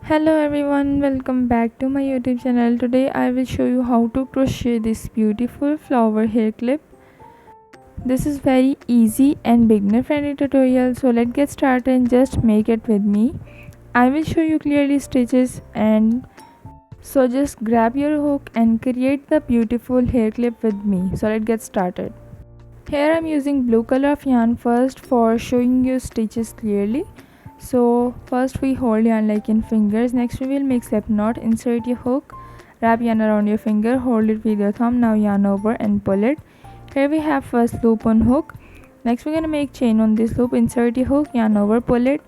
Hello everyone, welcome back to my YouTube channel. Today I will show you how to crochet this beautiful flower hair clip. This is very easy and beginner friendly tutorial, so let's get started and just make it with me. I will show you clearly stitches, and so just grab your hook and create the beautiful hair clip with me. So let's get started. Here I am using blue color of yarn first for showing you stitches clearly. So first we hold yarn like in fingers. Next we will make slip knot. Insert your hook, wrap yarn around your finger, hold it with your thumb. Now yarn over and pull it. Here we have first loop on hook. Next we're gonna make chain on this loop. Insert your hook, yarn over, pull it,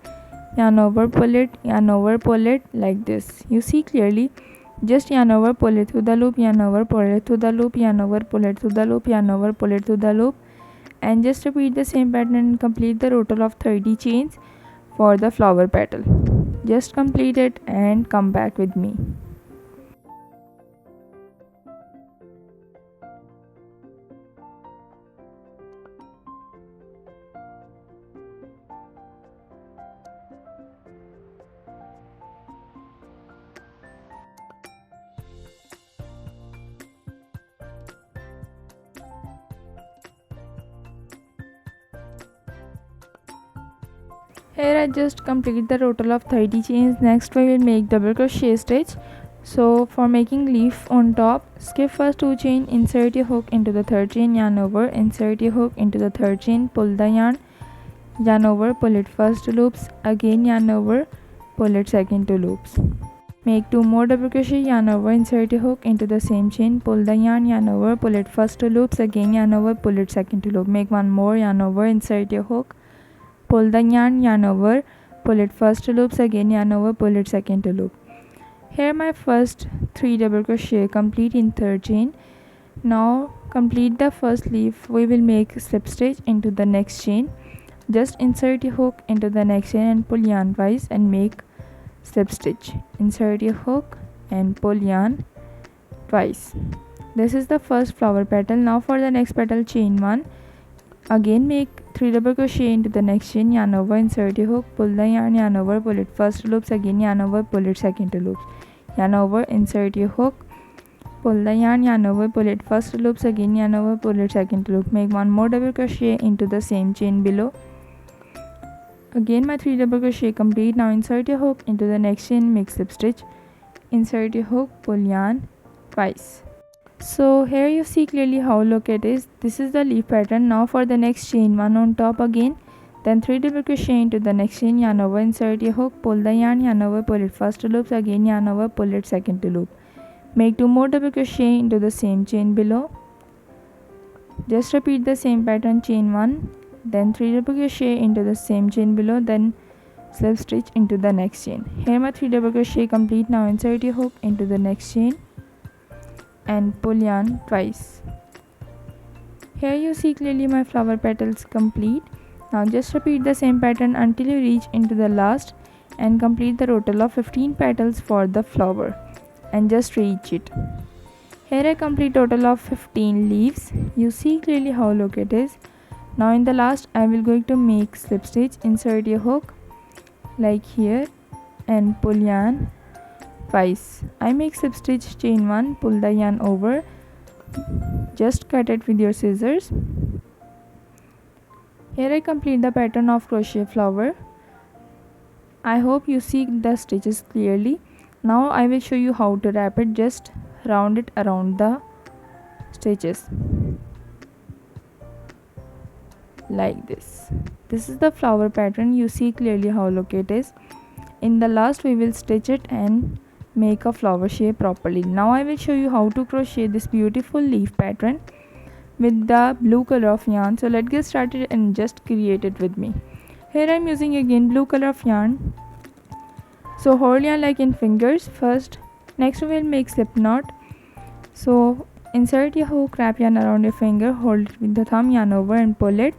yarn over, pull it, yarn over, pull it, like this. You see clearly. Just yarn over, pull it through the loop, yarn over, pull it through the loop, yarn over, pull it through the loop, yarn over, pull it through the loop, and just repeat the same pattern and complete the total of 30 chains for the flower petal. Just complete it and come back with me. Here I just complete the total of 30 chains. Next we will make double crochet stitch. So for making leaf on top, skip first 2 chain, insert your hook into the third chain, yarn over, insert your hook into the third chain, pull the yarn over, pull it first 2 loops, again yarn over, pull it second 2 loops. Make 2 more double crochet, yarn over, insert your hook into the same chain, pull the yarn over, pull it first 2 loops, again yarn over, pull it second 2 loop. Make 1 more, yarn over, insert your hook, pull the yarn over, pull it first 2 loops, again yarn over, pull it second 2 loop. Here my first 3 double crochet complete in third chain. Now complete the first leaf. We will make slip stitch into the next chain. Just insert your hook into the next chain and pull yarn twice and make slip stitch. Insert your hook and pull yarn twice. This is the first flower petal. Now for the next petal, chain 1. Again make 3 double crochet into the next chain, yarn over, insert your hook, pull the yarn over, pull it first 2 loops, again yarn over, pull it second 2 loops, yarn over, insert your hook, pull the yarn over, pull it first 2 loops, again yarn over, pull it second 2 loop. Make 1 more double crochet into the same chain below. Again my 3 double crochet complete. Now insert your hook into the next chain, make slip stitch, insert your hook, pull yarn twice. So here you see clearly how look it is. This is the leaf pattern. Now for the next chain 1 on top again, then 3 double crochet into the next chain, yarn over, insert your hook, pull the yarn over, pull it first 2 loops, again yarn over, pull it second 2 loop. Make 2 more double crochet into the same chain below. Just repeat the same pattern, chain 1, then 3 double crochet into the same chain below, then slip stitch into the next chain. Here my 3 double crochet complete. Now insert your hook into the next chain and pull yarn twice. Here you see clearly my flower petals complete. Now just repeat the same pattern until you reach into the last and complete the total of 15 petals for the flower and just reach it. Here I complete total of 15 leaves. You see clearly how long it is. Now in the last I will going to make slip stitch. Insert your hook like here and pull yarn twice. I make slip stitch, chain 1, pull the yarn over, just cut it with your scissors. Here I complete the pattern of crochet flower. I hope you see the stitches clearly. Now I will show you how to wrap it. Just round it around the stitches like this. This is the flower pattern. You see clearly how look it is. In the last we will stitch it and make a flower shape properly. Now I will show you how to crochet this beautiful leaf pattern with the blue color of yarn. So let's get started and just create it with me. Here I am using again blue color of yarn. So hold yarn like in fingers first. Next we will make slip knot. So insert your hook, wrap yarn around your finger, hold it with the thumb, yarn over and pull it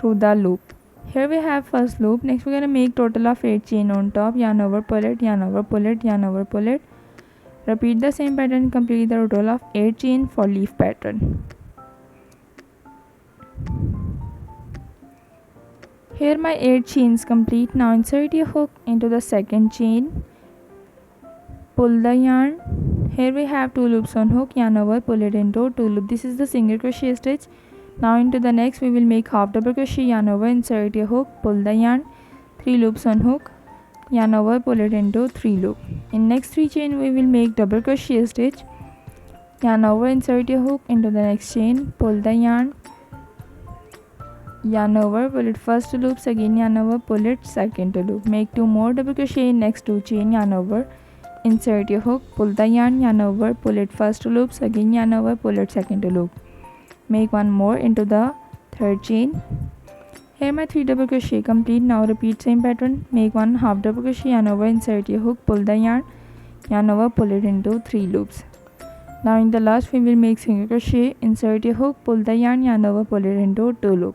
through the loop. Here we have first loop. Next we're gonna make total of 8 chain on top, yarn over, pull it, yarn over, pull it, yarn over, pull it. Repeat the same pattern, complete the total of 8 chain for leaf pattern. Here my 8 chains complete. Now insert your hook into the second chain pull the yarn. Here we have 2 loops on hook, yarn over, pull it into 2 loop. This is the single crochet stitch. Now into the next we will make half double crochet, yarn over, insert your hook, pull the yarn, 3 loops on hook, yarn over, pull it into 3 loop. In next 3 chain we will make double crochet stitch, yarn over, insert your hook into the next chain, pull the yarn over, pull it first 2 loops, again yarn over, pull it second 2 loop. Make 2 more double crochet in next 2 chain, yarn over, insert your hook, pull the yarn over, pull it first 2 loops, again yarn over, pull it second 2 loop. Make 1 more into the third chain. Here my 3 double crochet complete. Now repeat same pattern. Make 1 half double crochet, yarn over, insert your hook, pull the yarn over, pull it into 3 loops. Now in the last we will make single crochet, insert your hook, pull the yarn over, pull it into 2 loop.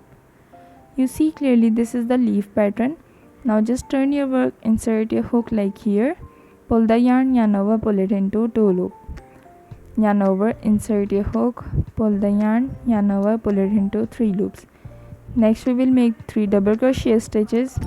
You see clearly this is the leaf pattern. Now just turn your work, insert your hook like here, pull the yarn over, pull it into 2 loop. Yarn over, insert your hook, pull the yarn over, pull it into 3 loops. Next we will make 3 double crochet stitches.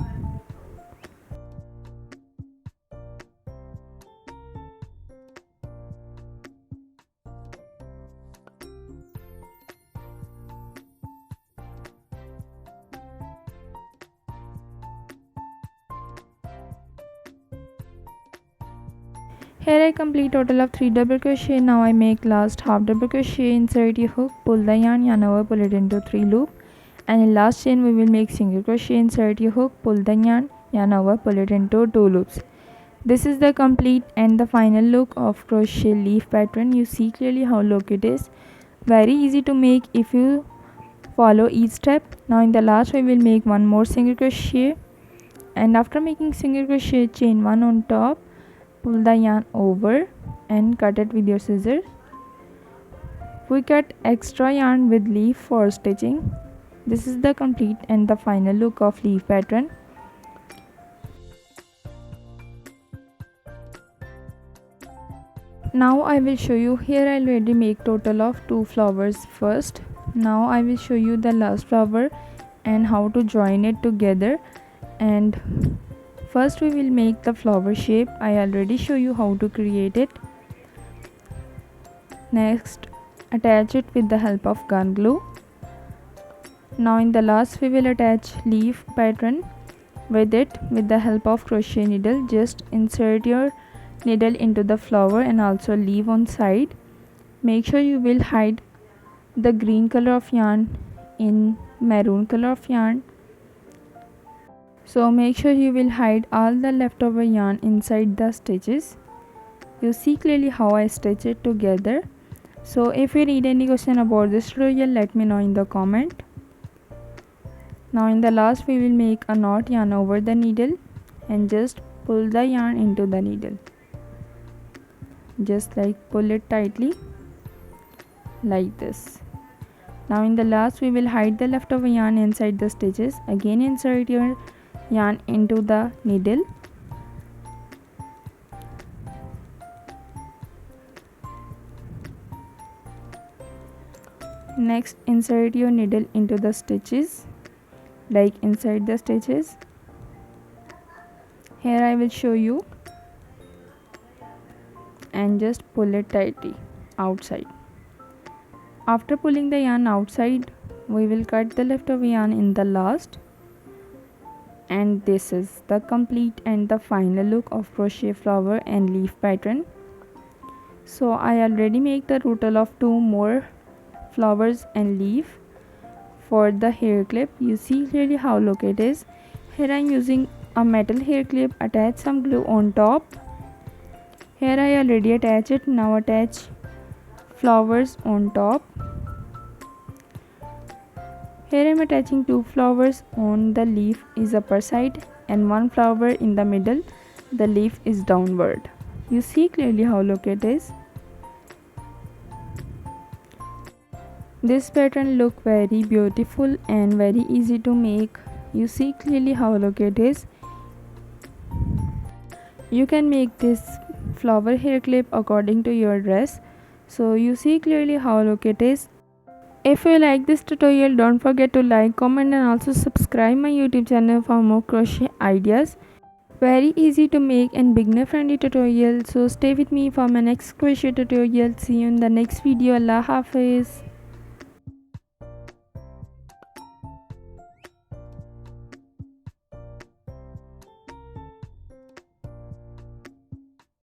Here I complete total of 3 double crochet. Now I make last half double crochet, insert your hook, pull the yarn over, pull it into 3 loop, and in last chain we will make single crochet, insert your hook, pull the yarn over, pull it into 2 loops. This is the complete and the final look of crochet leaf pattern. You see clearly how look it is. Very easy to make if you follow each step. Now in the last we will make 1 more single crochet, and after making single crochet, chain 1 on top, pull the yarn over and cut it with your scissors. We cut extra yarn with leaf for stitching. This is the complete and the final look of leaf pattern. Now I will show you. Here I already make total of 2 flowers first. Now I will show you the last flower and how to join it together. And first we will make the flower shape. I already show you how to create it. Next attach it with the help of gun glue. Now in the last we will attach leaf pattern with it with the help of crochet needle. Just insert your needle into the flower and also leave on side. Make sure you will hide the green color of yarn in maroon color of yarn. So make sure you will hide all the leftover yarn inside the stitches. You see clearly how I stitch it together. So if you need any question about this tutorial, let me know in the comment. Now in the last we will make a knot, yarn over the needle and just pull the yarn into the needle. Just like pull it tightly like this. Now in the last we will hide the leftover yarn inside the stitches. Again insert your yarn into the needle. Next insert your needle into the stitches, like inside the stitches. Here I will show you, and just pull it tightly outside. After pulling the yarn outside, we will cut the leftover yarn in the last. And this is the complete and the final look of crochet flower and leaf pattern. So I already make the total of 2 more flowers and leaf for the hair clip. You see clearly how look it is. Here I am using a metal hair clip. Attach some glue on top. Here I already attach it. Now attach flowers on top. Here I am attaching 2 flowers on the leaf is upper side and 1 flower in the middle. The leaf is downward. You see clearly how look it is. This pattern look very beautiful and very easy to make. You see clearly how look it is. You can make this flower hair clip according to your dress. So you see clearly how look it is. If you like this tutorial, don't forget to like, comment and also subscribe my YouTube channel for more crochet ideas. Very easy to make and beginner friendly tutorial. So stay with me for my next crochet tutorial. See you in the next video. Allah Hafiz.